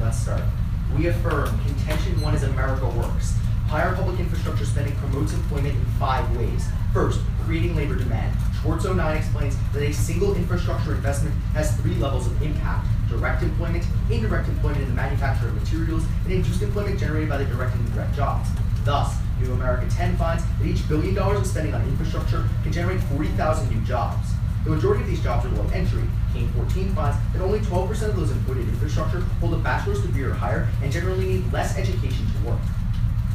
let's start. We affirm contention 1 is America works. Higher public infrastructure spending promotes employment in 5 ways. First, creating labor demand. Schwartz 09 explains that a single infrastructure investment has 3 levels of impact: direct employment, indirect employment in the manufacture of materials, and induced employment generated by the direct and indirect jobs. Thus, New America 10 finds that each $1 billion of spending on infrastructure can generate 40,000 new jobs. The majority of these jobs are low entry. Kane 14 finds that only 12% of those employed in infrastructure hold a bachelor's degree or higher and generally need less education to work.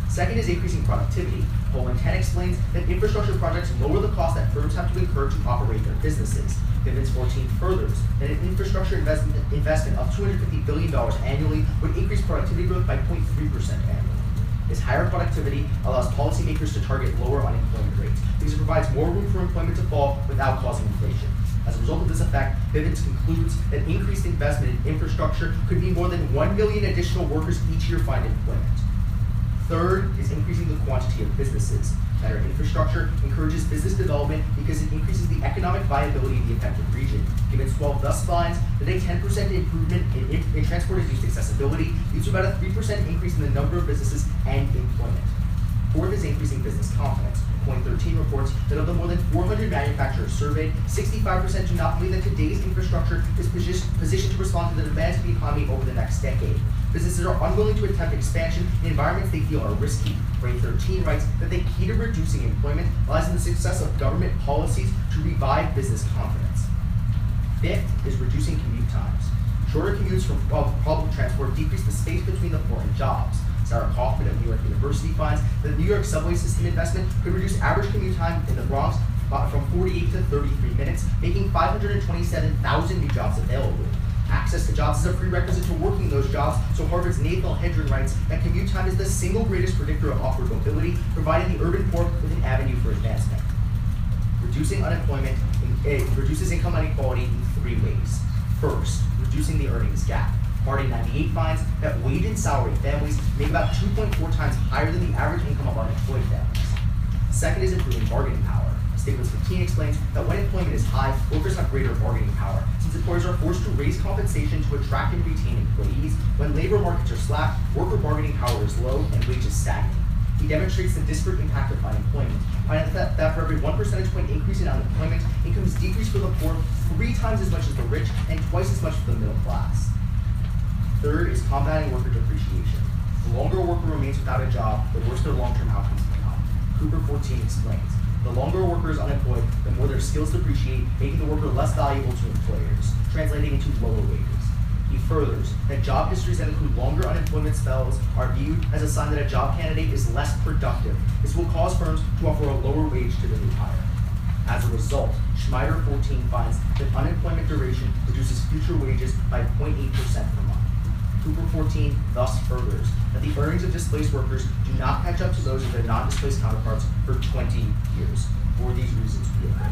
Second is increasing productivity. Poland 10 explains that infrastructure projects lower the cost that firms have to incur to operate their businesses. Bivens 14 furthers that an infrastructure investment of $250 billion annually would increase productivity growth by 0.3% annually. This higher productivity allows policymakers to target lower unemployment rates because it provides more room for employment to fall without causing inflation. As a result of this effect, Bivens concludes that increased investment in infrastructure could mean more than 1 million additional workers each year find employment. Third is increasing the quantity of businesses. Better infrastructure encourages business development because it increases the economic viability of the affected region. Gibbons 12 thus finds that a 10% improvement in transport-induced accessibility leads to about a 3% increase in the number of businesses and employment. Fourth is increasing business confidence. Point 13 reports that of the more than 400 manufacturers surveyed, 65% do not believe that today's infrastructure is positioned to respond to the demands of the economy over the next decade. Businesses are unwilling to attempt expansion in environments they feel are risky. Point 13 writes that the key to reducing employment lies in the success of government policies to revive business confidence. Fifth is reducing commute times. Shorter commutes from public transport decrease the space between the poor and jobs. Sarah Kaufman of New York University finds that the New York subway system investment could reduce average commute time in the Bronx from 48 to 33 minutes, making 527,000 new jobs available. Access to jobs is a prerequisite to working those jobs, so Harvard's Nathaniel Hedren writes that commute time is the single greatest predictor of upward mobility, providing the urban poor with an avenue for advancement. Reducing unemployment reduces income inequality in 3 ways. First, reducing the earnings gap. Party 98 finds that wage and salary families make about 2.4 times higher than the average income of unemployed families. Second is improving bargaining power. Stiglitz 15 explains that when employment is high, workers have greater bargaining power, since employers are forced to raise compensation to attract and retain employees. When labor markets are slack, worker bargaining power is low and wages stagnate. He demonstrates the disparate impact of unemployment, finding that for every 1 percentage point increase in unemployment, incomes decrease for the poor 3 times as much as the rich and twice as much for the middle class. Third is combating worker depreciation. The longer a worker remains without a job, the worse their long-term outcomes become. Cooper 14 explains, the longer a worker is unemployed, the more their skills depreciate, making the worker less valuable to employers, translating into lower wages. He furthers that job histories that include longer unemployment spells are viewed as a sign that a job candidate is less productive. This will cause firms to offer a lower wage to the new hire. As a result, Schneider 14 finds that unemployment duration reduces future wages by 0.8% per month. Cooper 14 thus furthers that the earnings of displaced workers do not catch up to those of their non-displaced counterparts for 20 years. For these reasons, we agree.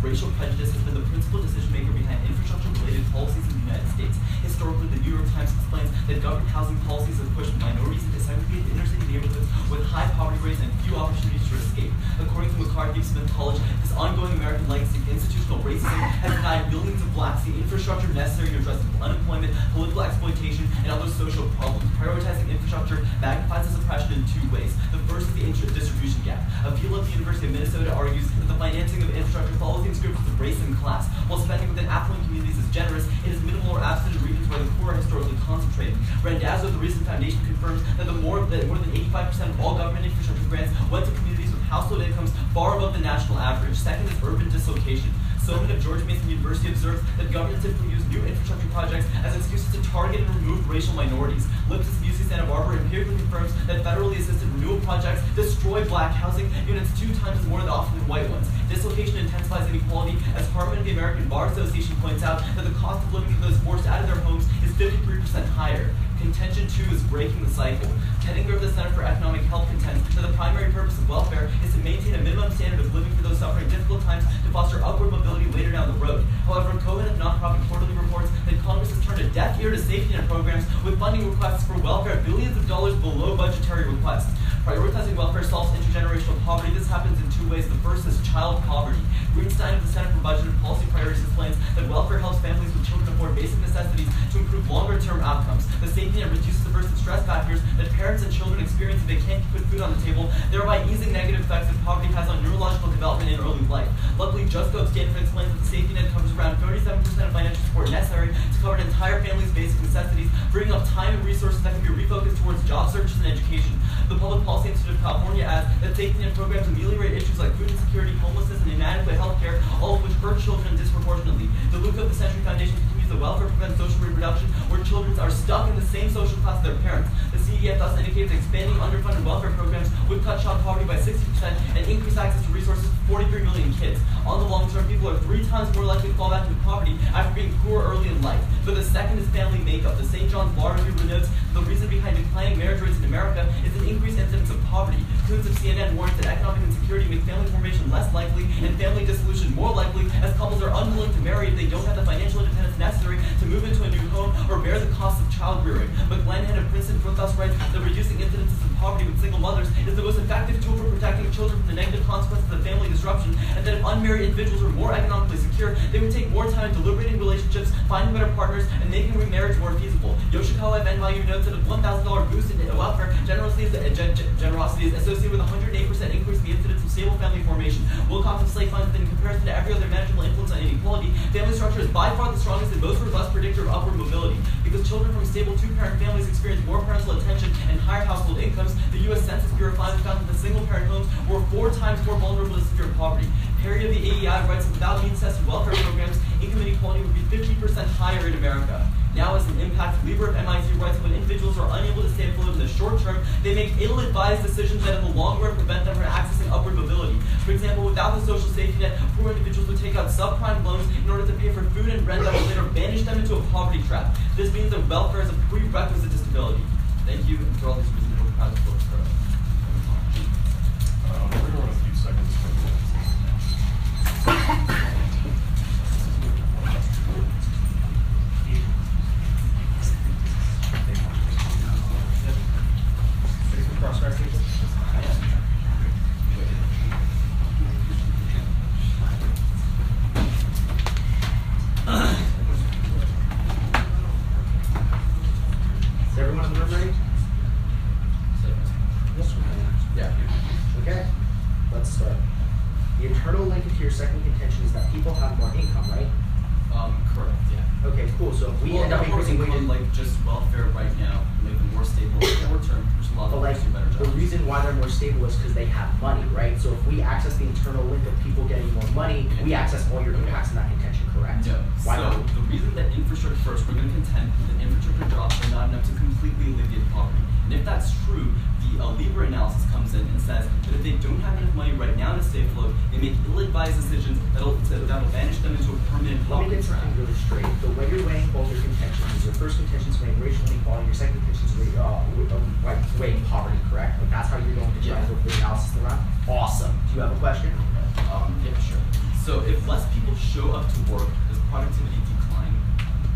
racial prejudice has been the principal decision maker behind infrastructure-related policies in the United States. Historically, the New York Times explains that government housing policies have pushed minorities into segregated inner-city neighborhoods with high poverty rates and few opportunities to escape. According to McCarthy-Smith College, this ongoing American legacy of institutional racism has denied millions of blacks the infrastructure necessary to address unemployment, political exploitation, and other social problems. Prioritizing infrastructure magnifies this oppression in two ways. The first is the distribution gap. A fellow at the University of Minnesota argues that the financing of infrastructure follows the inscriptions of race and class. While spending within affluent communities is generous, it is minimal or absent in regions where the poor are historically concentrated. Randazzo, the recent foundation, confirms that more than 85% of all government infrastructure grants went to communities with household incomes far above the national average. Second is urban dislocation. Soman of George Mason University observes that governments typically use new infrastructure projects as excuses to target and remove racial minorities. Lipsis of UC Santa Barbara empirically confirms that federally assisted renewal projects destroy black housing units 2 times more often than white ones. Dislocation intensifies inequality, as Hartman of the American Bar Association points out that the cost of living for those forced out of their homes is 53% higher. Contention 2 is breaking the cycle. Tettinger of the Center for Economic Health contends that the primary purpose of welfare is to maintain a minimum standard of living for those suffering difficult times to foster upward mobility later down the road. However, Cohen of Nonprofit Quarterly reports that Congress has turned a deaf ear to safety net programs with funding requests for welfare billions of dollars below budgetary requests. Prioritizing welfare solves intergenerational poverty. This happens in 2 ways. The first is child poverty. Greenstein of the Center for Budget and Policy Priorities explains that welfare helps families with children afford basic necessities to improve longer-term outcomes. The safety net reduces the burst of stress factors that parents and children experience if they can't put food on the table, thereby easing negative effects that poverty has on neurological development in early life. Luckily, Just Go Stanford explains that the safety net covers around 37% of financial support necessary to cover an entire family's basic necessities, freeing up time and resources that can be refocused towards job searches and education. The Public Policy Institute of California adds that safety net programs ameliorate issues like food insecurity, homelessness, and inadequate health care, all of which hurt children disproportionately. The Luca of the Century Foundation continues that welfare prevents social reproduction, where children are stuck in the same social class as their parents. The CDF thus indicates that expanding underfunded welfare programs would cut child poverty by 60% and increase access to resources for 43 million kids. On the long term, people are 3 times more likely to fall back into poverty after being poor early in life. But the second is family makeup. The St. John's Law Review notes the reason behind declining marriage rates in America is an increased incidence of poverty. Coons of CNN warns that economic insecurity makes family formation less likely and family dissolution more likely, as couples are unwilling to marry if they don't have the financial independence necessary to move into a new home or bear the cost of child rearing. But Glenn of Princeton thus writes that reducing incidences of poverty with single mothers is the most effective tool for protecting children from the negative consequences of family disruption, and that if unmarried individuals were more economically secure, they would take more time deliberating relationships, finding better partners, and making remarriage more feasible. Yoshikawa of NYU notes that a $1,000 boost in welfare generosity is associated with a 108% increase in the incidence of stable family formation. Wilcox of Slate finds that in comparison to every other manageable influence on inequality, family structure is by far the strongest and most robust predictor of upward mobility. Because children from stable 2-parent families experience more parental attention and higher household incomes, the U.S. Census Bureau finally found that the single-parent homes were 4 times more vulnerable to severe poverty. Perry of the AEI writes that without means-tested welfare programs, income inequality would be 50% higher in America. Now, as an impact, Lieber of MIT writes that when individuals are unable to stay afloat in the short term, they make ill-advised decisions that in the long run prevent them from accessing upward mobility. For example, without the social safety net, poor individuals would take out subprime loans in order to pay for food and rent that will later banish them into a poverty trap. This means that welfare is a prerequisite to stability. Thank you, and for all these reasons, we're proud to vote for it. We're going to run a few seconds. Is everyone in the room ready? Yeah. Okay, let's start. The internal linkage to your second contention is that people have more income, right? Correct, yeah. Okay, cool. So if we end up increasing wages, like just welfare right now, make them more stable in the short term, there's a lot of but like better jobs. the reason why they're more stable is because they have money, right? So if we access the internal link of people getting more money, we access all your impacts in that contention, correct? No. Why so not? the reason that infrastructure first, we're going to contend that infrastructure jobs are not enough to completely alleviate poverty. And if that's true, the Lieber analysis comes in and says that if they don't have enough money right now to stay afloat, they make ill-advised decisions that'll banish them into a permanent Let me poverty get trap. something really straight. The way you're weighing both your contentions is your first contention is weighing racial inequality, your second contention is weighing poverty, correct? Like that's how you're going to try to put the analysis around? Awesome. Do you have a question? Yeah, sure. So if if less people show up to work, does productivity decline?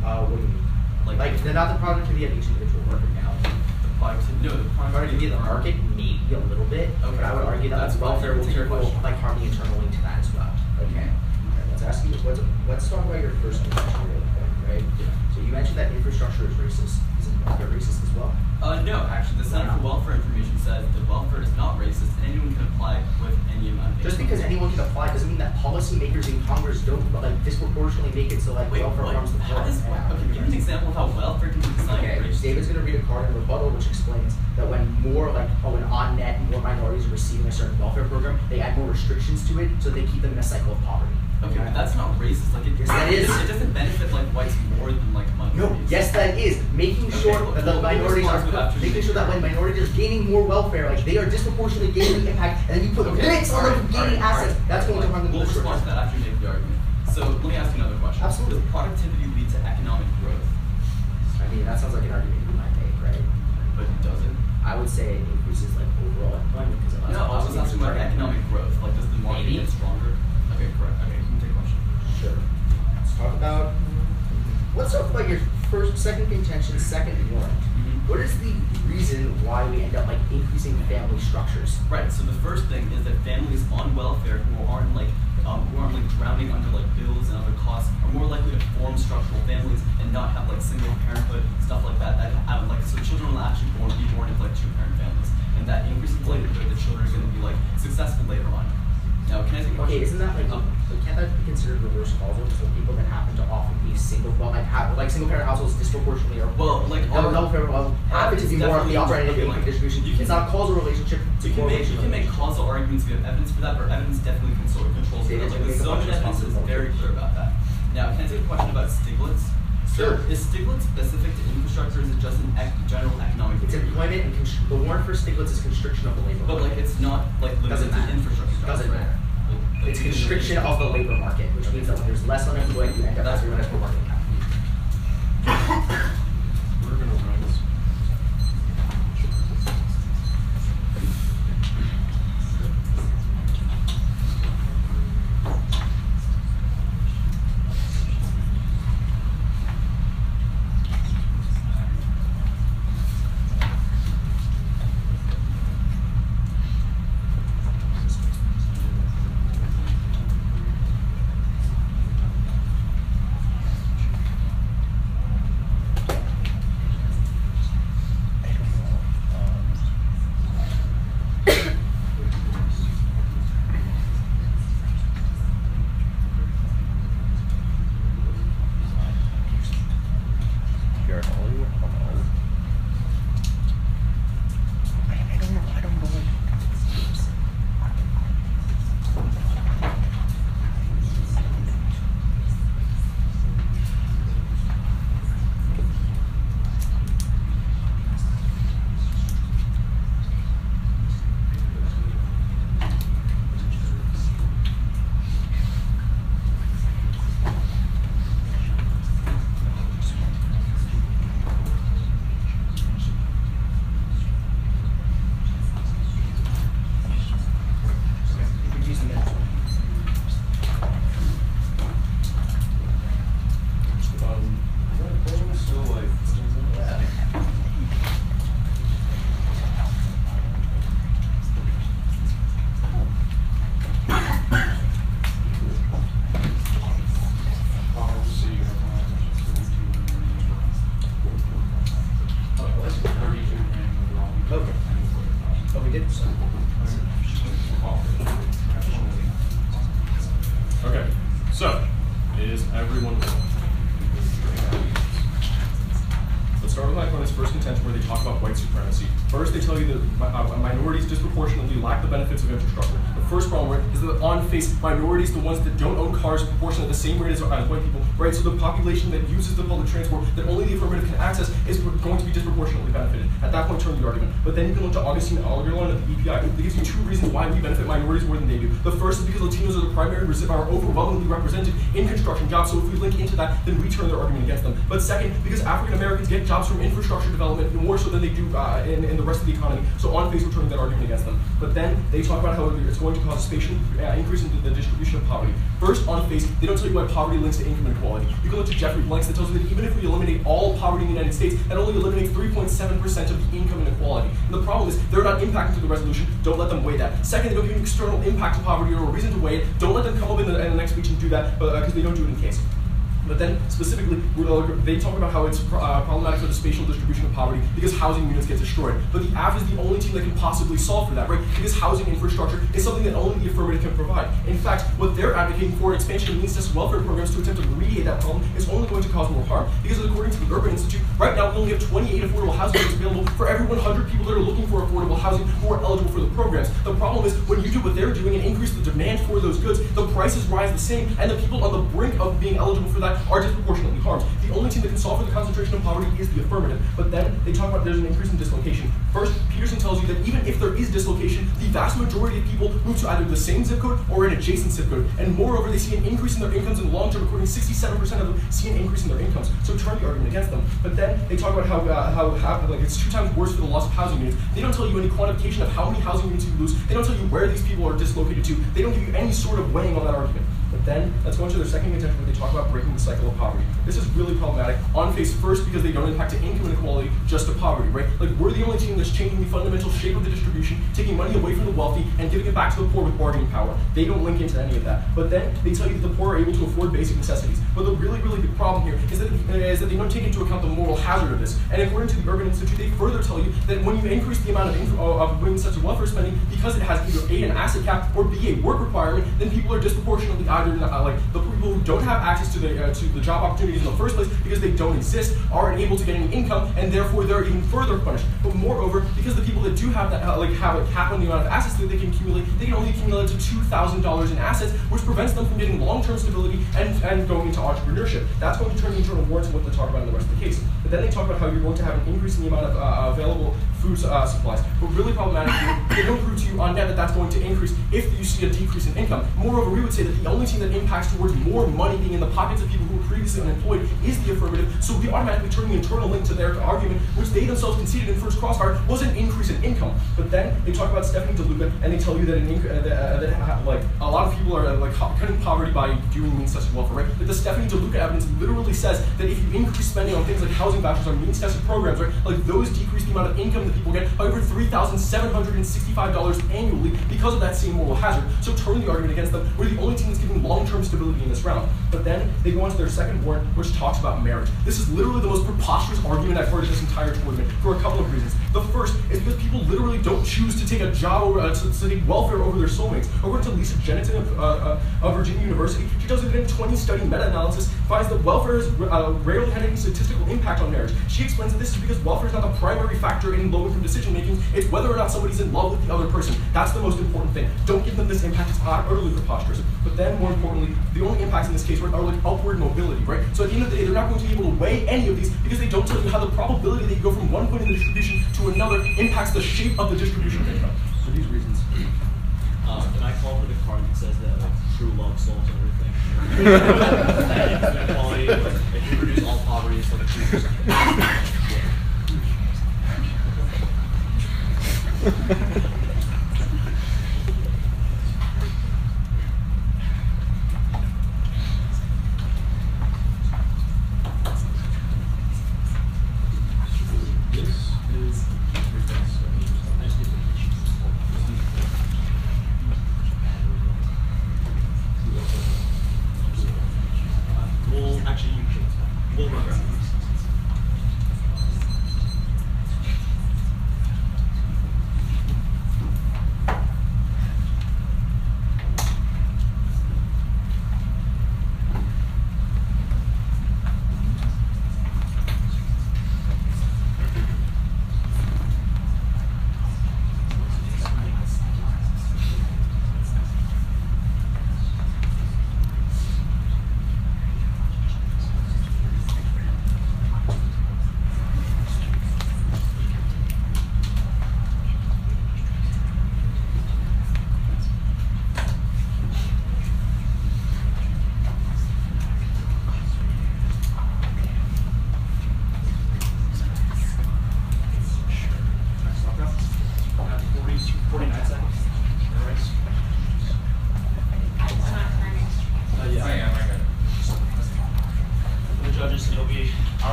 What do you mean? Like they're not the productivity of each individual worker now. The productivity of the market, maybe a little bit, okay. But I would argue that welfare will like harm the internal link to that as well. Okay. Let's ask you. Let's talk about your first contention really quick, right? Yeah. So you mentioned that infrastructure is racist. Isn't welfare racist as well? No, actually, the Center for Welfare Information says that welfare is not racist and anyone can apply with any amount of income. Just because anyone can apply doesn't mean that policymakers in Congress don't like disproportionately make it so like welfare harms the poor. Okay, give me an example of how welfare can be designed. Okay, David's going to read a card in Rebuttal which explains that when more when on net more minorities are receiving a certain welfare program, they add more restrictions to it so they keep them in a cycle of poverty. Okay, but that's not racist. Like yes, that is. It doesn't benefit like whites more than like minorities. No, yes, that is. Making sure that the minorities are making sure that when minorities are gaining more welfare, like they are disproportionately gaining the impact, and then you put limits on them gaining assets. That's going to harm them. We'll respond to that after you make the argument. So let me ask you another question. Absolutely. Does productivity lead to economic growth? I mean, that sounds like an argument you might make, right? But does it? I would say it increases like overall employment because it allows. No, I was asking about economic growth. Like, does the market get stronger? Okay, correct. Okay, you can take a question. Sure. Let's talk about your second contention, second warrant. What is the reason why we end up like increasing family structures? Right. So the first thing is that families on welfare who aren't drowning under like bills and other costs are more likely to form structural families and not have like single parenthood stuff like that. So children will actually be born into like two-parent families, and that increases the likelihood that children are going to be like successful later on. Now, can I take a question? Okay, isn't that like can't that be considered reverse causal? So people that happen to often be single parent households disproportionately are happen to be more on the upper end of the income distribution. It's not a causal relationship. You can make causal arguments. We have evidence for that, but evidence definitely controls that. Like the Soviet evidence is very clear about that. Now, can I take a question about Stiglitz? Sure. So, is Stiglitz specific to infrastructure? Or is it just an general economic? It's employment and the warrant for Stiglitz is constriction of the labor market. But like it's not like limited to infrastructure. Doesn't matter. It's constriction of the labor market, which means that when there's less unemployed, you end up having less more market capital. We're going to run this. Okay, so is everyone ready? Let's start with my opponent's first contention where they talk about white supremacy. First, they tell you that minorities disproportionately lack the benefits of infrastructure. The first problem is that on face, minorities, the ones that don't own cars, proportionally at the same rate as white people, right? So the population that uses the public transport that only the affirmative can access is going to be disproportionately benefited. At that point, turn the argument. But then you can look to Augustine Algernon of the EPI. That gives you two reasons why we benefit minorities more than they do. The first is because Latinos are the primary, are overwhelmingly represented in construction jobs. So if we link into that, then we turn their argument against them. But second, because African Americans get jobs from infrastructure development more so than they do in the rest of the economy. So on face, we're turning that argument against them. But then they talk about how it's going to cause a spatial increase in the distribution of poverty. First, on face, they don't tell you why poverty links to income inequality. You can look to Jeffrey Blanks that tells you that even if we eliminate all poverty in the United States, that only eliminates 3.7% of the income inequality. And the problem is they're not impacting to the resolution. Don't let them weigh that. Second, they don't give you external impact to poverty or a reason to weigh it. Don't let them come up in the next speech and do that because they don't do it in case. But then, specifically, they talk about how it's problematic for the spatial distribution of poverty because housing units get destroyed. But the AF is the only team that can possibly solve for that, right? Because housing infrastructure is something that only the affirmative can provide. In fact, what they're advocating for, expansion of means-tested welfare programs to attempt to remediate that problem, is only going to cause more harm. Because according to the Urban Institute, right now we only have 28 affordable housing units available for every 100 people that are looking for affordable housing who are eligible for the programs. The problem is, when you do what they're doing and increase the demand for those goods, the prices rise the same, and the people on the brink of being eligible for that are disproportionately harmed. The only team that can solve for the concentration of poverty is the affirmative. But then they talk about there's an increase in dislocation. First, Peterson tells you that even if there is dislocation, the vast majority of people move to either the same zip code or an adjacent zip code. And moreover, they see an increase in their incomes in the long term. According to 67% of them see an increase in their incomes. So turn the argument against them. But then they talk about how it's 2 times worse for the loss of housing units. They don't tell you any quantification of how many housing units you lose. They don't tell you where these people are dislocated to. They don't give you any sort of weighing on that argument. But then, let's go into their second contention where they talk about breaking the cycle of poverty. This is really problematic. On face, first, because they don't impact to income inequality, just to poverty, right? Like, we're the only team that's changing the fundamental shape of the distribution, taking money away from the wealthy, and giving it back to the poor with bargaining power. They don't link into any of that. But then, they tell you that the poor are able to afford basic necessities. But the really, really big problem here is that they don't take into account the moral hazard of this. And according to the Urban Institute, they further tell you that when you increase the amount of women's welfare spending, because it has either A, an asset cap, or B, a work requirement, then people are disproportionately either the people who don't have access to the job opportunities in the first place because they don't exist aren't able to get any income, and therefore they're even further punished. But moreover, because the people that do have that have a cap on the amount of assets that they can accumulate, they can only accumulate to $2,000 in assets, which prevents them from getting long-term stability and going into entrepreneurship. That's going to turn the internal war into what they talk about in the rest of the case. But then they talk about how you're going to have an increase in the amount of available food supplies. But really problematic here, they don't prove to you on net that that's going to increase if you see a decrease in income. Moreover, we would say that the only team that impacts towards more money being in the pockets of people who were previously unemployed is the affirmative, so we automatically turn the internal link to their argument, which they themselves conceded in first crossfire was an increase in income. But then they talk about Stephanie DeLuca, and they tell you that a lot of people are cutting poverty by doing means-tested welfare, right? But the Stephanie DeLuca evidence literally says that if you increase spending on things like housing vouchers or means-tested programs, right, like those decrease the amount of income that people get by over $3,765 annually because of that same moral hazard. So turn the argument against them. We're the only team that's giving long-term stability in this round. But then they go on to their second warrant, which talks about marriage. This is literally the most preposterous argument I've heard in this entire tournament for a couple of reasons. The first is because people literally don't choose to take a job over, to take welfare over their soulmates. According to Lisa Jennison of Virginia University, she does it in a 20-study meta-analysis, finds that welfare has rarely had any statistical impact on marriage. She explains that this is because welfare is not the primary factor in low-income decision-making, it's whether or not somebody's in love with the other person. That's the most important thing. Don't give them this impact, it's utterly preposterous. But then, more importantly, the only impacts in this case are like upward mobility, right? So at the end of the day, they're not going to be able to weigh any of these because they don't tell you how the probability that you go from one point in the distribution to another impacts the shape of the distribution of income. For these reasons. Can I call for the card that says that true love solves everything? Inequality, if you reduce all poverty, it's like 2%.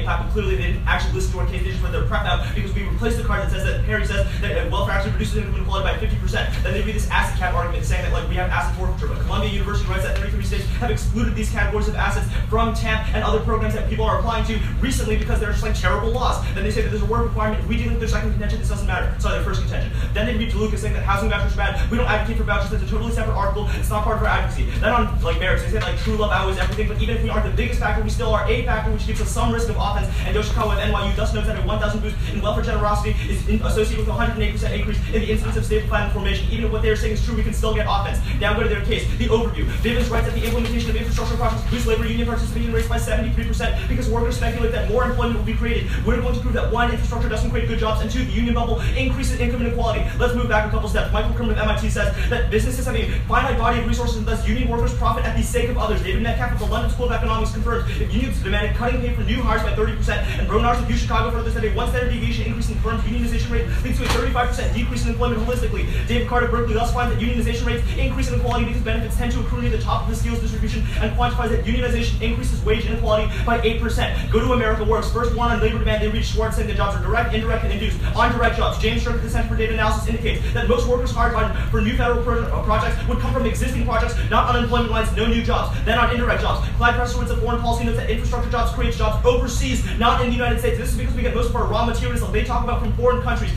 impact, but clearly they didn't actually listen to our case. They just read their prep out because we replaced the card that says that Harry says that welfare actually reduces income inequality by 50%. Then they read this asset cap argument saying that like we have asset forfeiture, but Columbia University writes that 33 states have excluded these categories of assets from TAMP and other programs that people are applying to recently because they're just like terrible laws. Then they say that there's a work requirement. If we deal with their second contention, this doesn't matter. Sorry, their first contention. Then they read DeLuca saying that housing vouchers are bad. We don't advocate for vouchers. That's a totally separate article. It's not part of our advocacy. Then on like merits, they say like true love outweighs everything, but even if we aren't the biggest factor, we still are a factor which gives us some risk of offense. And Yoshikawa of NYU thus notes that a 1,000 boost in welfare generosity is associated with a 108% increase in the incidence of stable plan formation. Even if what they're saying is true, we can still get offense. Now go to their case. The overview. Bivens writes that the implementation of infrastructure projects boosts labor union participation rates by 73% because workers speculate that more employment will be created. We're going to prove that one, infrastructure doesn't create good jobs, and two, the union bubble increases income inequality. Let's move back a couple steps. Michael Kerman of MIT says that businesses have a finite body of resources and thus union workers profit at the sake of others. David Metcalf of the London School of Economics confirms that unions demanded cutting pay for new hires by 30%, and Bronars of UChicago furthers that a one standard deviation increase in the firm's unionization rate leads to a 35% decrease in employment holistically. David Carter of Berkeley thus finds that unionization rates increase inequality because benefits tend to accrue near the top of the skills distribution and quantifies that unionization increases wage inequality by 8%. Go to America Works. First one on labor demand, they read Schwartz saying that jobs are direct, indirect, and induced. On direct jobs, James Shirk of the Center for Data Analysis indicates that most workers hired for new federal projects would come from existing projects, not unemployment lines, no new jobs. Then on indirect jobs, Clyde Prestowitz of Foreign Policy notes that infrastructure jobs creates jobs overseas, not in the United States. This is because we get most of our raw materials that they talk about from foreign countries.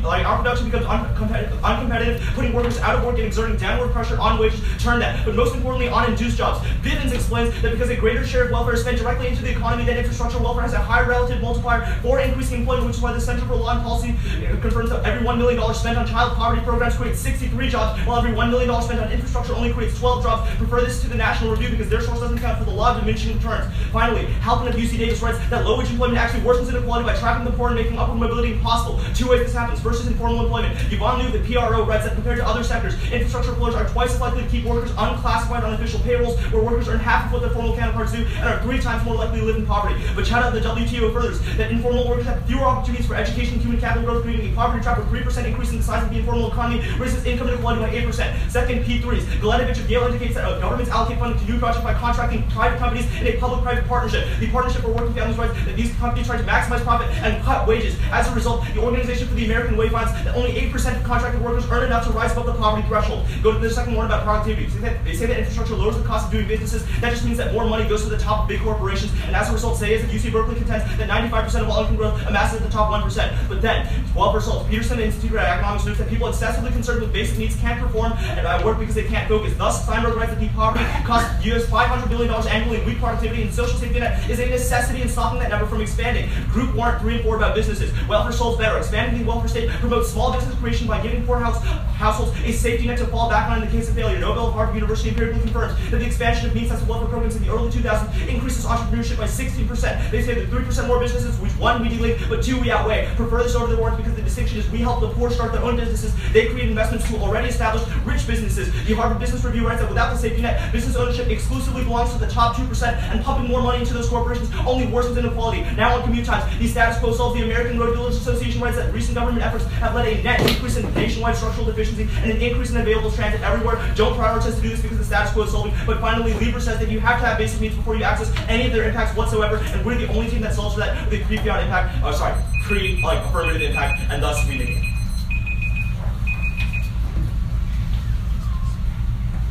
Our production becomes uncompetitive, putting workers out of work and exerting downward pressure on wages, turn that. But most importantly, on induced jobs. Bivens explains that because a greater share of welfare is spent directly into the economy, then infrastructure welfare has a higher relative multiplier for increasing employment, which is why the Center for Law and Policy confirms that every $1 million spent on child poverty programs creates 63 jobs, while every $1 million spent on infrastructure only creates 12 jobs. Refer this to the National Review because their source doesn't count for the law of diminishing returns. Finally, Halpin of UC Davis writes that low-wage employment actually worsens inequality by trapping the poor and making upward mobility impossible. Two ways this happens. First is informal employment. Yvonne Liu, the PRO, writes that compared to other sectors, infrastructure employers are twice as likely to keep workers unclassified on official payrolls, where workers earn half of what their formal counterparts do and are 3 times more likely to live in poverty. But shout out the WTO furthers that informal workers have fewer opportunities for education and human capital growth, creating a poverty trap where 3% increase in the size of the informal economy raises income inequality by 8%. Second, P3s. Galenovich of Yale indicates that governments allocate funding to new projects by contracting private companies in a public-private partnership. The Partnership for Working Families writes that these companies try to maximize profit and cut wages. As a result, the Organization for the American Way finds that only 8% of contracted workers earn enough to rise above the poverty threshold. Go to the second one about productivity. They say that infrastructure lowers the cost of doing businesses. That just means that more money goes to the top of big corporations, and as a result, say as UC Berkeley contends that 95% of all income growth amasses at the top 1%. But then, 12 results. Peterson Institute of Economics notes that people excessively concerned with basic needs can't perform and work because they can't focus. Thus, Steinberg writes that deep poverty costs US $500 billion annually in weak productivity, and social safety net is a necessity in stopping that number from expanding. Group warrant 3 and 4 about businesses. Welfare solves better. Expanding the welfare state promotes small business creation by giving poor households a safety net to fall back on in the case of failure. Nobel of Harvard University empirically confirms that the expansion of means-sensitive welfare programs in the early 2000s increases entrepreneurship by 16%. They say that 3% more businesses, which 1 we delete, but 2 we outweigh. Prefer this over the warrant because the distinction is we help the poor start their own businesses. They create investments to already established rich businesses. The Harvard Business Review writes that without the safety net, business ownership exclusively belongs to the top 2%, and pumping more money into those corporations only worsens inequality. Now on commute times, the status quo solves. The American Road Builders Association writes that recent government efforts have led a net increase in nationwide structural deficiency and an increase in available transit everywhere. Don't prioritize to do this because the status quo is solving. But finally, Lieber says that you have to have basic needs before you access any of their impacts whatsoever, and we're the only team that solves for that with a pre-fiat impact, affirmative impact, and thus we negate.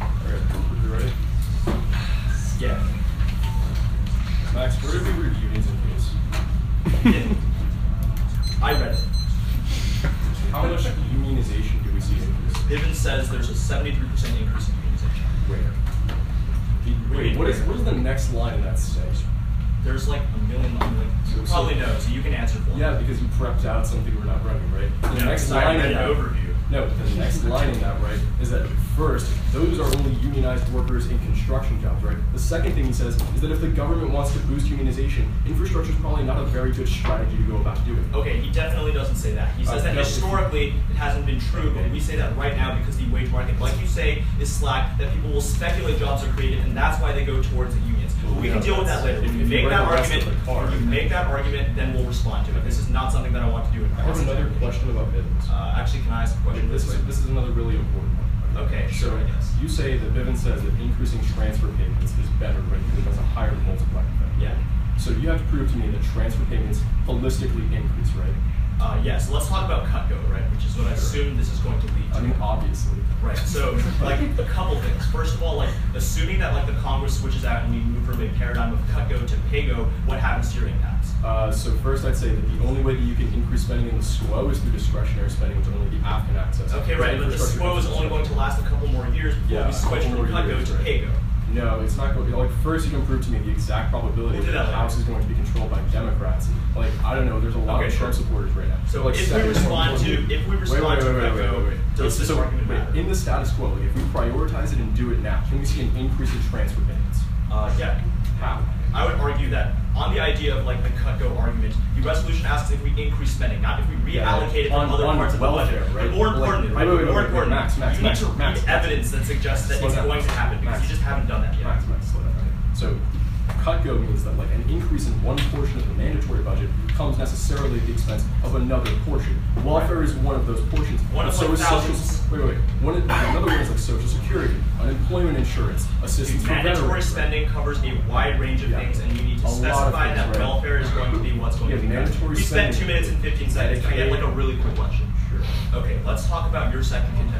Alright, you ready? Yeah. Max, where did we read unions in case? I read it. How much unionization do we see in this? Bivens says there's a 73% increase in unionization. Wait, what does the next line in that say? There's like a million, you probably know, so you can answer for me. Yeah, because you prepped out something we're not running, right? The next line in that overview. No, the next line in that, right, is that first, those are only unionized workers in construction jobs, right? The second thing he says is that if the government wants to boost unionization, infrastructure is probably not a very good strategy to go about doing. Okay, he definitely doesn't say that. He says that historically it hasn't been true, but we say that right now because the wage market, like you say, is slack, that people will speculate jobs are created, and that's why they go towards the unions. But we can deal with that later. When you make that argument, then we'll respond to it. This is not something that I want to do in I have another question about Bivens. Actually, can I ask a question? This is another really important one. Okay, sure, I guess. You say that Bivens says that increasing transfer payments is better, right, because it has a higher multiplier effect. Yeah. So you have to prove to me that transfer payments holistically increase, right? Yes, let's talk about cut-go, right, which is what I assume this is going to lead to. I mean, obviously. Right, so, like, a couple things. First of all, like, assuming that, like, the Congress switches out and we move from a paradigm of cut-go to pay-go, what happens to your impacts? So first I'd say that the only way that you can increase spending in the SWO is through discretionary spending, which only the app can access. Okay, right, but the SWO is only going to last a couple more years before we switch from cut-go to pay-go. No, it's not going to be, like, first you can prove to me the exact probability that the House is going to be controlled by Democrats. Like, I don't know, there's a lot of Trump supporters right now. So like, if we respond to cut-go, does this argument matter? In the status quo, like, if we prioritize it and do it now, can we see an increase in transfer payments? Yeah. How? I would argue that on the idea of like the cut-go argument, the resolution asks if we increase spending, not if we reallocate it from other parts of the budget. Right? But more importantly, Max, you need to read evidence that suggests that it's going to happen because you just haven't done that yet. Max, slow down. So, cut-go means that like an increase in one portion of the mandatory budget comes necessarily at the expense of another portion. Welfare is one of those portions. One of like thousands. Another one is like Social Security, unemployment insurance, assistance for veterans. Mandatory spending covers a wide range of things, and you need to specify that welfare is going to be what's going to be mandatory. We spent 2 minutes and 15 seconds. Can I get like a really quick question? Sure. Okay, let's talk about your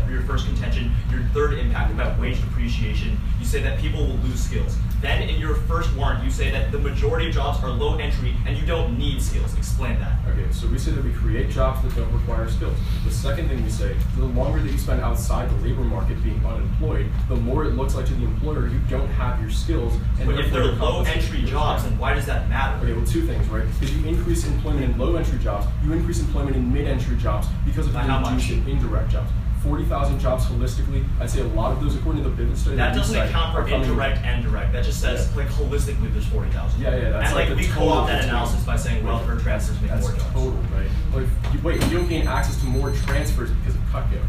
your first contention, your third impact about wage depreciation. You say that people will lose skills. Then in your first warrant, you say that the majority of jobs are low entry and you don't need skills. Explain that. Okay, so we say that we create jobs that don't require skills. The second thing we say, the longer that you spend outside the labor market being unemployed, the more it looks like to the employer you don't have your skills. And but if they're low entry jobs, then why does that matter? Okay, well, two things, right? Because you increase employment in low entry jobs, you increase employment in mid entry jobs because of induced and indirect jobs. 40,000 jobs holistically. I'd say a lot of those, according to the business study, that doesn't account for indirect and direct. That just says like holistically there's 40,000. Yeah, that's and like we co-opt that analysis by saying welfare transfers make more jobs. Total, right? Like, you don't gain access to more transfers because of cut-go.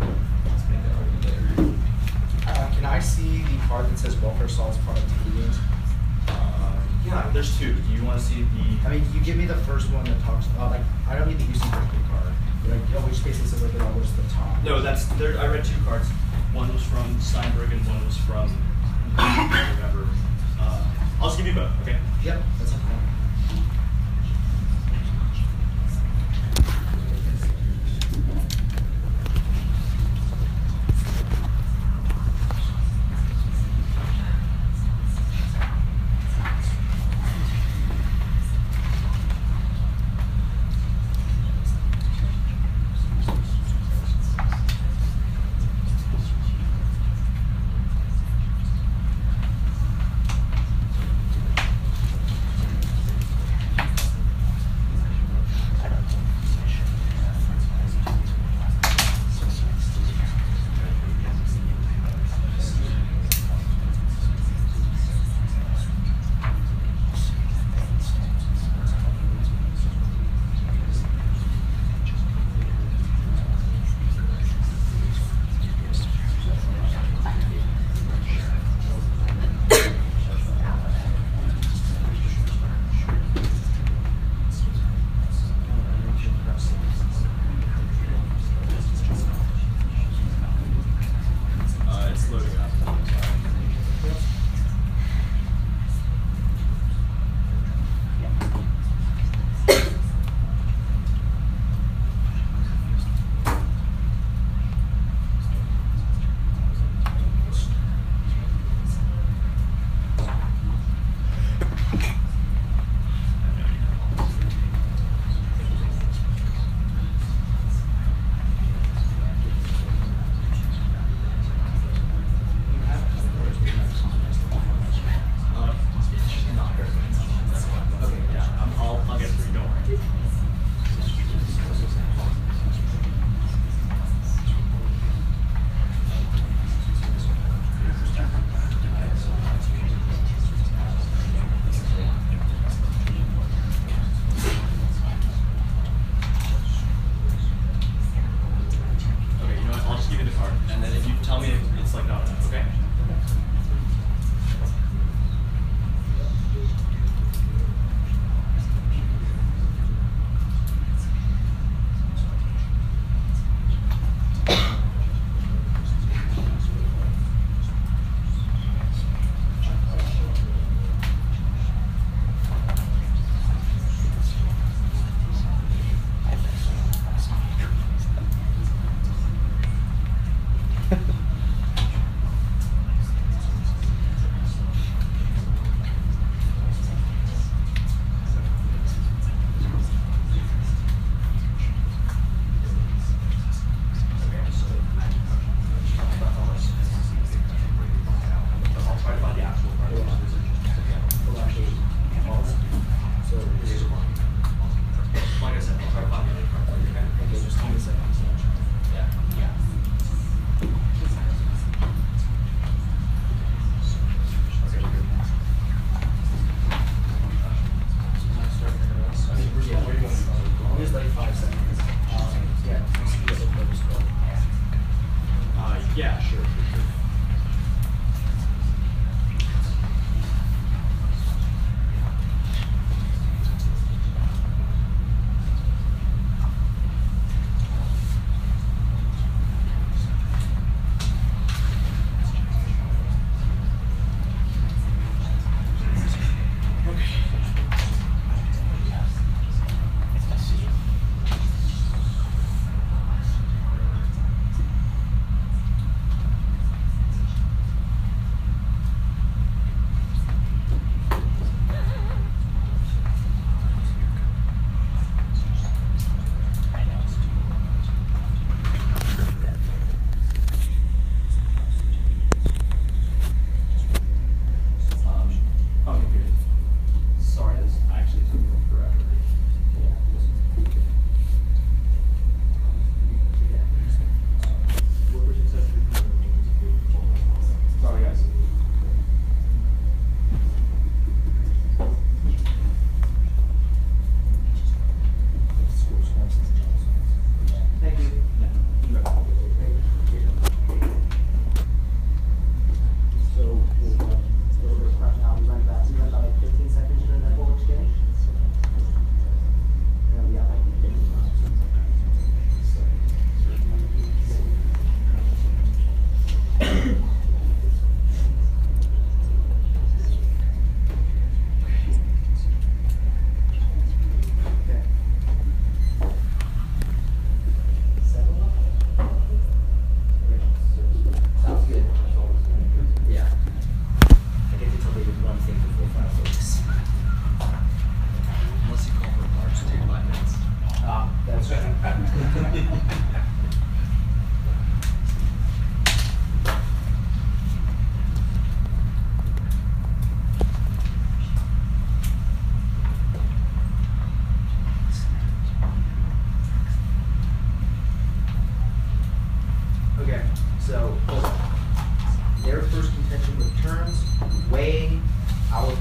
Can I see the part that says welfare solves productivity gains? Yeah, there's two. Do you want to see the? I mean, you give me the first one that talks about like I don't need the UC birthday card. Like, which basically says like it all goes to the top. No, that's there. I read 2 cards. One was from Steinberg and one was from I don't remember. I'll just give you both. Okay. Yep, that's fine.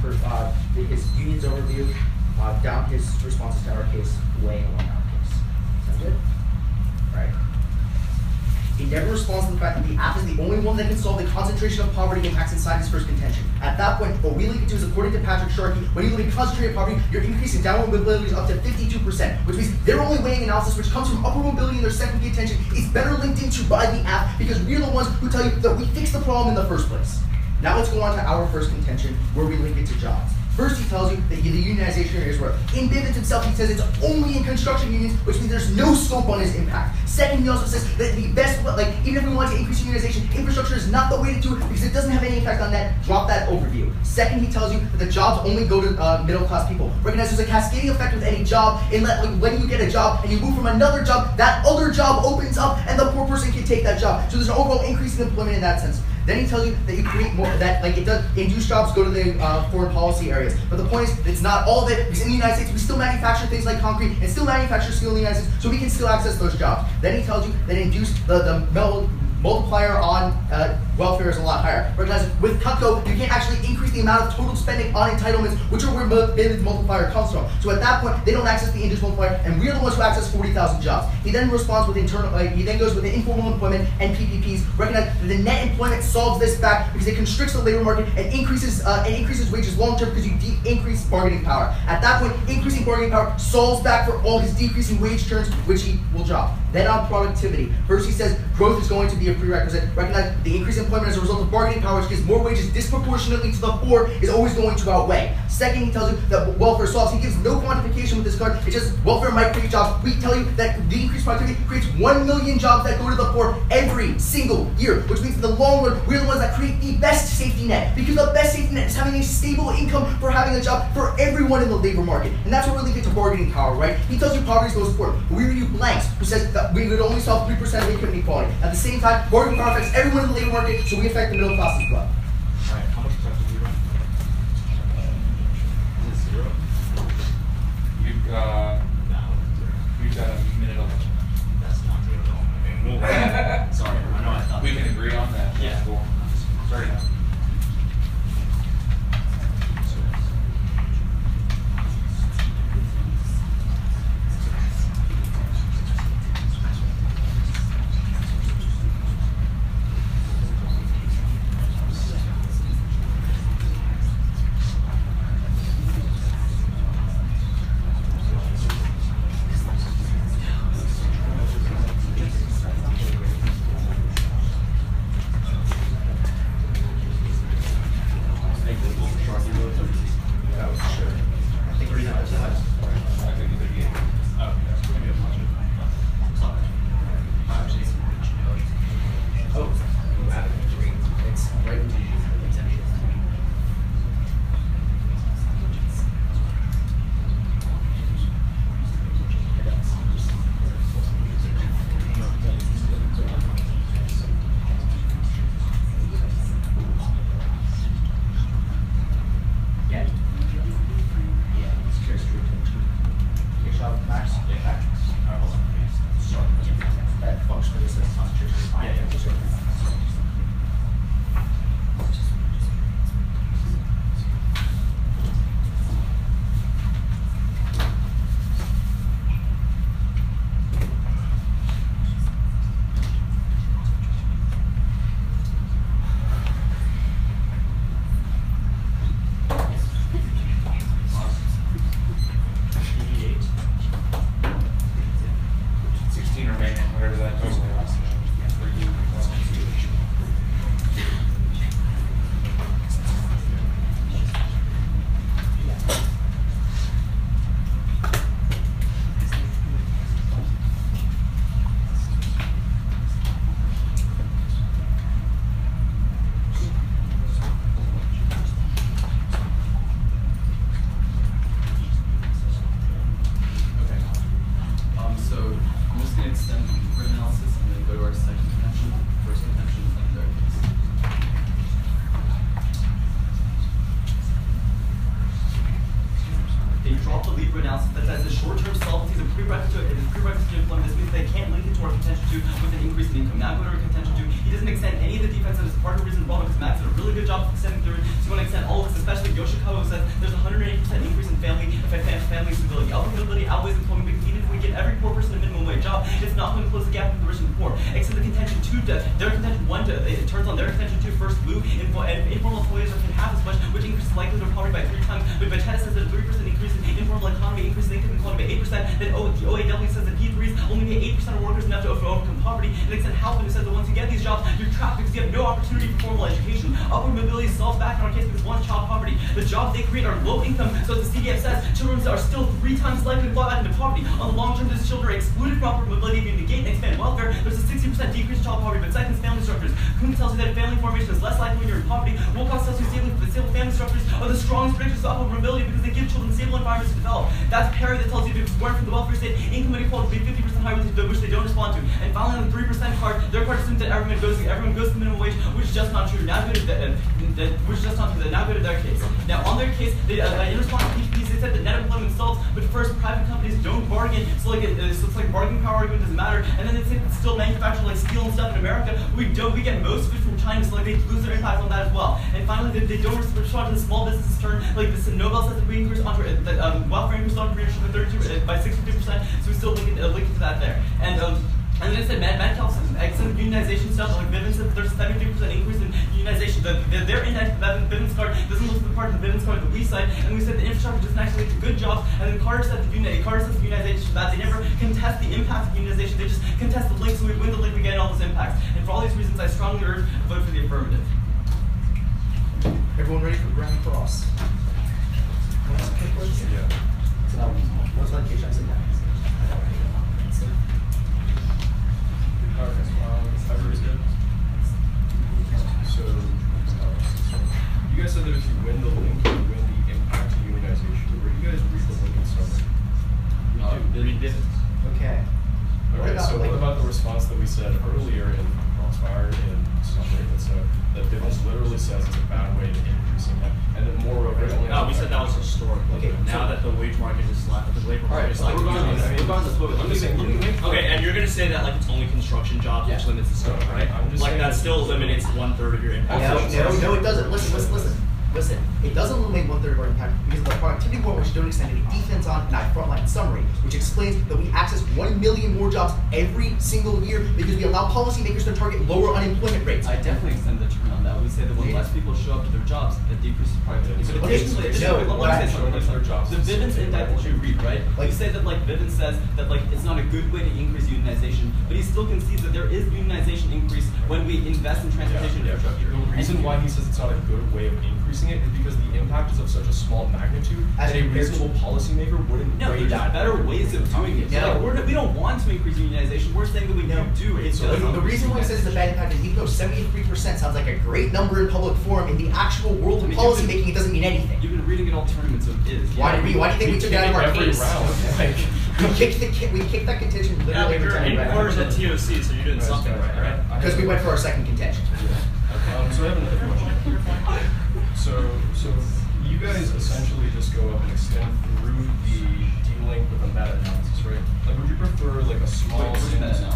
his union's overview, down his responses to our case, weighing along our case. Sound good? Right. He never responds to the fact that the app is the only one that can solve the concentration of poverty impacts inside his first contention. At that point, what we link it to is, according to Patrick Sharkey, when you live in concentrated poverty, your increase in downward mobility is up to 52%, which means their only weighing analysis, which comes from upward mobility in their second contention, is better linked into by the app because we're the ones who tell you that we fixed the problem in the first place. Now let's go on to our first contention, where we link it to jobs. First, he tells you that the unionization area is where. In Bivens himself, he says it's only in construction unions, which means there's no scope on his impact. Second, he also says that the best, even if we want to increase unionization, infrastructure is not the way to do it because it doesn't have any impact on that. Drop that overview. Second, he tells you that the jobs only go to middle-class people. Recognize there's a cascading effect with any job in that when you get a job and you move from another job, that other job opens up and the poor person can take that job. So there's an overall increase in employment in that sense. Then he tells you that you create more, that it does induce jobs go to the foreign policy areas. But the point is, it's not all of it, because in the United States, we still manufacture things like concrete and still manufacture steel in the United States, so we can still access those jobs. Then he tells you that induce the multiplier on welfare is a lot higher. Recognize with Cutco, you can't actually increase the amount of total spending on entitlements, which are where Bivens multiplier comes from. So at that point, they don't access the induced multiplier, and we're the ones who access 40,000 jobs. He then responds with he then goes with the informal employment and PPPs. Recognize that the net employment solves this fact because it constricts the labor market and increases wages long term because you increase bargaining power. At that point, increasing bargaining power solves back for all his decreasing wage turns, which he will drop. Then on productivity, first he says growth is going to be a prerequisite. Recognize the increase in employment as a result of bargaining power, which gives more wages disproportionately to the poor, is always going to outweigh. Second, he tells you that welfare solves. He gives no quantification with this card. It's just welfare might create jobs. We tell you that the increased productivity creates 1 million jobs that go to the poor every single year, which means in the long run, we're the ones that create the best safety net, because the best safety net is having a stable income for having a job for everyone in the labor market. And that's what really gets to bargaining power, right? He tells you poverty is most important. But we read you Blanks, who says that we would only solve 3% of income inequality. At the same time, bargaining power affects everyone in the labor market, so we affect the middle class as well. All right, how much prep did we run? Is it 0? We've got a minute on it. That's not 0 at all. Sorry, I know I thought. We can agree on that. Yeah. Cool. Sorry. analysis that says the short-term solvency is a prerequisite to employment. This means they can't link it to our contention 2 with an increase in income. Now go to our contention 2. He doesn't extend any of the defects that is part of the reason wrong because Max did a really good job of extending through it. So you want to extend all of this, especially Yoshikawa says mobility outweighs employment because even if we get every poor person a minimum wage job, it's not going to close the gap between the rich and the poor. Except the contention two, their contention one, it turns on their contention two first blue, informal employees are paying half as much, which increases the likelihood of poverty by 3 times. But China says that a 3% increase in informal economy increases income inequality by 8%. Then the OAW says that P3s only pay 8% of workers enough to overcome poverty. And except Halpin says that once you get these jobs, you're trapped because you have no opportunity for formal education. Upward mobility solves back in our case because one, child poverty. The jobs they create are low income, so as the CDF says, children are still 3 times likely to fall back into poverty. On the long term, these children are excluded from upward mobility. If you negate and expand welfare, there's a 60% decrease in child poverty. But second, family structures. Kuhn tells you that family formation is less likely when you're in poverty. Wilcox tells you stable family structures are the strongest predictors of upward mobility because they give children stable environments to develop. That's Perry that tells you if it's weren't from the welfare state, income inequality would be 50% higher, which they don't respond to. And finally, on the 3% card, their card assumes that everyone goes to the minimum wage, which is just not true. Now go to now go to their case. Now on their case, in response to PPPs, they said that net employment stalls, but first private companies don't bargain, so it's like bargaining power argument doesn't matter. And then they say that still manufacture like steel and stuff in America. We get most of it from China, so like they lose their impact on that as well. And finally, they don't respond to the small businesses turn. Like this Nobel says that we increase welfare increase entrepreneurship by 62%, so we still link it to that there. And then I said Med-Cal says unionization stuff, like Bivens said there's a 72% increase in unionization. Their index, the Bivens card, doesn't look at the part of the Bivens card that we cite, and we said the infrastructure doesn't actually lead to good jobs, and then Carter says the unionization that they never contest the impact of unionization, they just contest the link, so we win the link, we get all those impacts. And for all these reasons, I strongly urge a vote for the affirmative. Everyone ready for ground cross? Yeah. What's on page I said that? Okay, everybody's good? So, you guys said that if you win the link, you win the impact to unionization. Where do you guys read the link in summary? Read this. Okay. Okay, so what about the response that we said earlier in Crossfire in summary that Bivens literally says it's a bad way of increasing that, and that moreover it only No, we said that was historical. Okay, now that the wage market is slack, the labor market is slack. Okay, and you're going to say that like it's only construction jobs, which limits the scope, right? Like that still eliminates 1/3 of your impact. No, it doesn't. Listen. It doesn't eliminate 1/3 of our impact because of the productivity war, which don't extend any defense on, and I frontline summary, which explains that we access 1 million more jobs every single year because we allow policymakers to target lower unemployment rates. I definitely extend the term on that. We say that when less people show up to their jobs, that decreases productivity. But additionally, the Bivens index that you read, right? You say that like Bivens says that like it's not a good way to increase unionization, but he still concedes that there is unionization increase when we invest in transportation infrastructure. The reason why he says it's not a good way of increasing it is because the impact is of such a small magnitude that a reasonable policymaker wouldn't weigh that. Better ways of doing it. No. Like, we don't want to increase unionization. We're saying that we do it. So the reason why it says it's a bad impact is even though 73% sounds like a great number in public forum, in the actual world of policy making, it doesn't mean anything. You've been reading it all tournaments, so it is. Why do you think we took it out of our every case? round. We kicked that contention Yeah, literally but you're every in time. quarters at TOC, so you're doing something right? Because we went for our second contention. So I have another question. So you guys essentially just go up and extend through the D-link with a meta-analysis, right? Like, would you prefer like a small meta-analysis?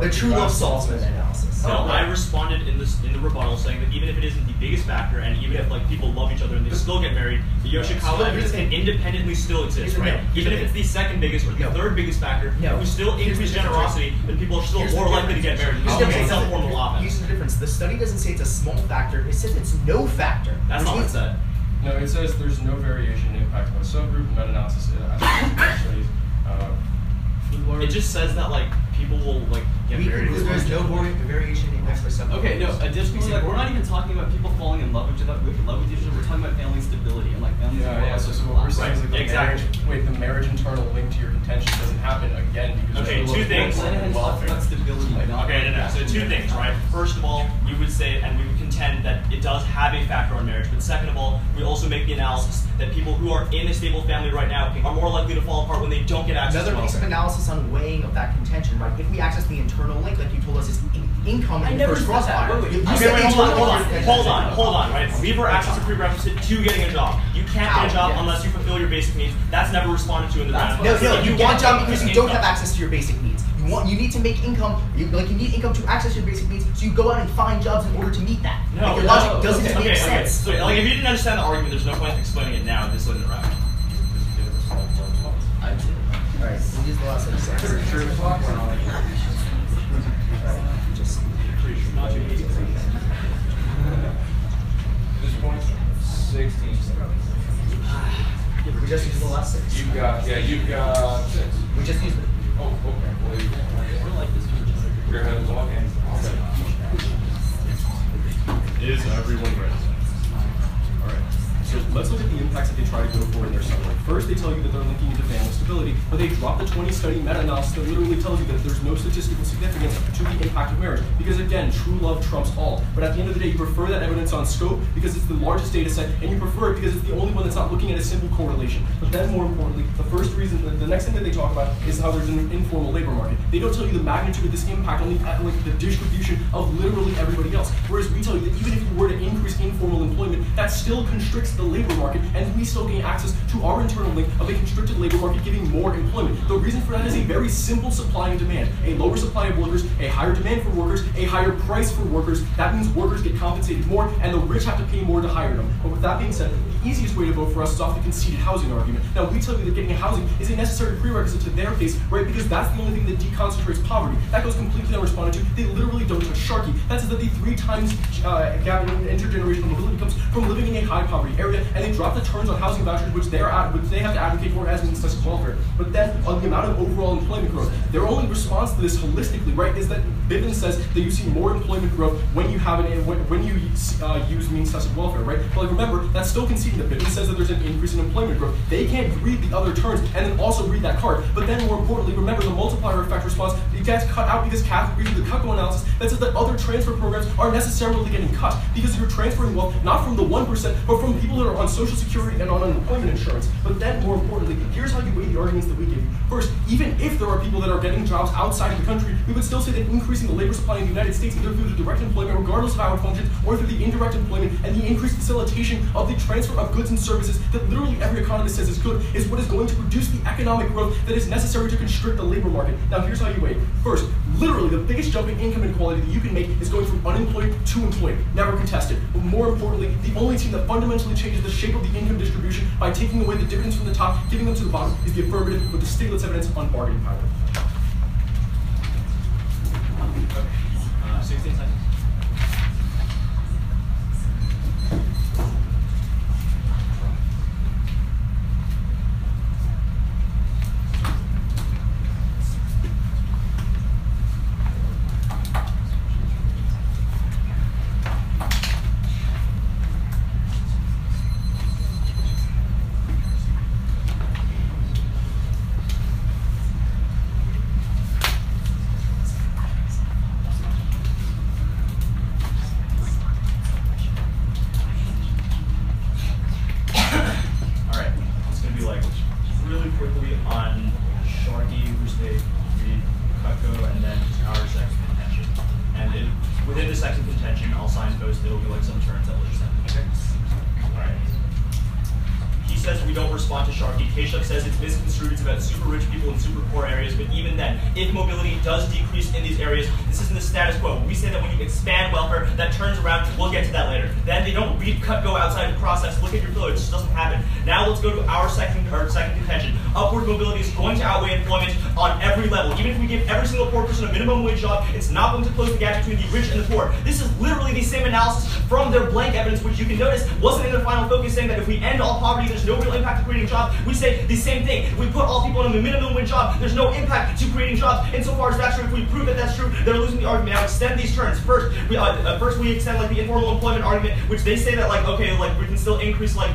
The true love solves meta-analysis. No, I responded in the rebuttal saying that even if it isn't the biggest factor, and even if like people love each other and they still get married, the Yoshikawa evidence can independently still exist, right? Even if it's the second biggest or the third biggest factor, if we still increase generosity, then people are still more likely to get married. You still get self-formal offense. Here's the difference. The study doesn't say it's a small factor. It says it's no factor. That's not what it said. No, it says there's no variation in impact by subgroup. Meta-analysis. It just says that like people will like get married. There's no variation in impact by subgroup. Okay, no. Additionally, like we're not even talking about people falling in love with each other. We're talking about family stability and like family. So what we're saying is like Exactly. the marriage internal link to your contention doesn't happen again because Okay, two things. Stability. Okay, no. So two things, right? First of all, we would say, and we would contend that it does have a factor on marriage. But second of all, we also make the analysis that people who are in a stable family right now are more likely to fall apart when they don't get access to Another piece of analysis on weighing of that contention, right? If we access the internal link, like you told us, is income in the first crossfire. Hold on, right? Lever access is a prerequisite to getting a job. You can't get a job unless you fulfill your basic needs. That's never responded to in the round. No, you want a job because you don't have access to your basic needs. You need to make income. You need income to access your basic needs. So you go out and find jobs in order to meet that. Your logic doesn't make sense. So, like, if you didn't understand the argument, there's no point in explaining it now. Just let it around. Alright, we use the last 6 seconds. At this point, 16 seconds. We just used the last 6. You've got 6. We just used it. Oh, okay. Well, We're like this. you're ahead of the ball game. Is everyone ready? All right. So let's look at the impacts that they try to go for in their summary. First, they tell you that they're linking you to family stability, but they drop the 20-study meta-analysis that literally tells you that there's no statistical significance to the impact of marriage. Because again, true love trumps all. But at the end of the day, you prefer that evidence on scope because it's the largest data set, and you prefer it because it's the only one that's not looking at a simple correlation. But then more importantly, the next thing that they talk about is how there's an informal labor market. They don't tell you the magnitude of this impact on the distribution of literally everybody else. Whereas we tell you that even if you were to increase informal employment, that still constricts the labor market, and we still gain access to our internal link of a constricted labor market giving more employment. The reason for that is a very simple supply and demand. A lower supply of workers, a higher demand for workers, a higher price for workers. That means workers get compensated more, and the rich have to pay more to hire them. But with that being said, the easiest way to vote for us is off the conceded housing argument. Now, we tell you that getting a housing is a necessary prerequisite to their case, right? Because that's the only thing that deconcentrates poverty. That goes completely unresponded to. They literally don't touch Sharkey. That says that the 3 times gap in intergenerational mobility comes from living in a high poverty area, and they drop the turns on housing vouchers, which they have to advocate for as means such as welfare. But then on the amount of overall employment growth, their only response to this holistically, right, is that Bivens says that you see more employment growth when you have when you use means such as welfare, right? But like, remember, that's still conceding that Bivens says that there's an increase in employment growth. They can't read the other terms and then also read that card. But then more importantly, remember the multiplier effect response. It gets cut out because Catholic agrees with the Cutco analysis that says that other transfer programs are necessarily getting cut because you're transferring wealth not from the 1%, but from people that are on Social Security and on unemployment insurance. But then more importantly, here's how you weigh the arguments that we give you. First, even if there are people that are getting jobs outside of the country, we would still say that increasing the labor supply in the United States, either through the direct employment, regardless of how it functions, or through the indirect employment and the increased facilitation of the transfer of goods and services that literally every economist says is good, is what is going to produce the economic growth that is necessary to constrict the labor market. Now, here's how you weigh. First, literally the biggest jump in income inequality that you can make is going from unemployed to employed, never contested. But more importantly, the only team that fundamentally changes the shape of the income distribution by taking away the dividends from the top, giving them to the bottom, is the affirmative with the stateless evidence on bargaining power. 16 seconds. Says it's misconstrued, it's about super rich people in super poor areas, but even then, if mobility does decrease in these areas, this isn't the status quo. We say that when you expand welfare, that turns around. We'll get to that later. Then they don't read, cut, go outside the process, look at your pillar. It just doesn't happen. Now let's go to our second contention. Upward mobility is going to outweigh employment on every level. Even if we give every single poor person a minimum wage job, it's not going to close the gap between the rich and the poor. This is literally the same analysis from their blank evidence, which you can notice wasn't in their final focus, saying that if we end all poverty, there's no real impact to creating jobs. We say the same thing. If we put all people on a minimum wage job, there's no impact to creating jobs. Insofar as that's true, if we prove that that's true, they're losing the argument. Now extend these terms. First we extend like the informal employment argument, which they say that like okay, like we can still increase like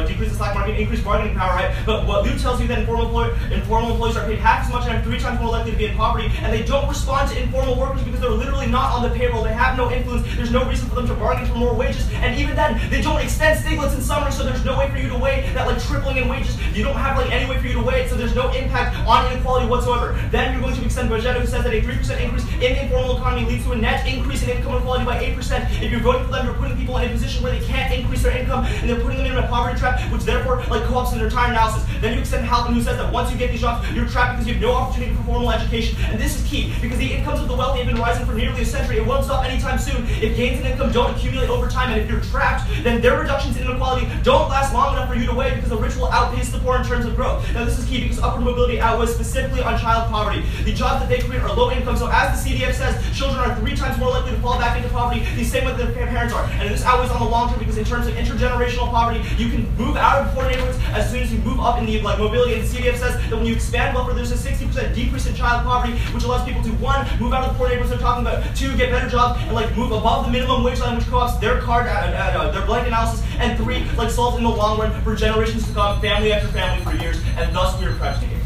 decrease the slack market, increase bargaining power, right? But what Lou tells you that informal employees are paid half as much and are 3 times more likely to be in poverty, and they don't respond to informal workers because they're literally not on the payroll. They have no influence. There's no reason for them to bargain for more wages, and even then, they don't extend Stiglitz in summary, so there's no way for you to weigh that like tripling in wages. You don't have like any way for you to weigh it, so there's no impact on inequality whatsoever. Then you're going to extend Bogetta, who says that a 3% increase in the informal economy leads to a net increase in income inequality by 8%. If you're voting for them, you're putting people in a position where they can't increase their income, and they're putting them in a poverty trap, which therefore like co-ops in their entire analysis. Then you extend Halpin, who says that once you get these jobs, you're trapped because you have no opportunity for formal education. And this is key, because the incomes of the wealthy have been rising for nearly a century. It won't stop anytime soon. If gains in income them don't accumulate over time, and if you're trapped, then their reductions in inequality don't last long enough for you to wait because the rich will outpace the poor in terms of growth. Now this is key because upward mobility outweighs specifically on child poverty. The jobs that they create are low income, so as the CDF says, children are 3 times more likely to fall back into poverty the same way their parents are. And this outweighs on the long term because in terms of intergenerational poverty, you can move out of poor neighborhoods as soon as you move up in the mobility. And the CDF says that when you expand welfare, there's a 60% decrease in child poverty, which allows people to 1, move out of the poor neighborhoods they're talking about, 2, get better jobs, and move above the minimum wage line, which co-ops their their blank analysis, and 3, solves in the long run for generations to come, family after family for years, and thus we are practicing it.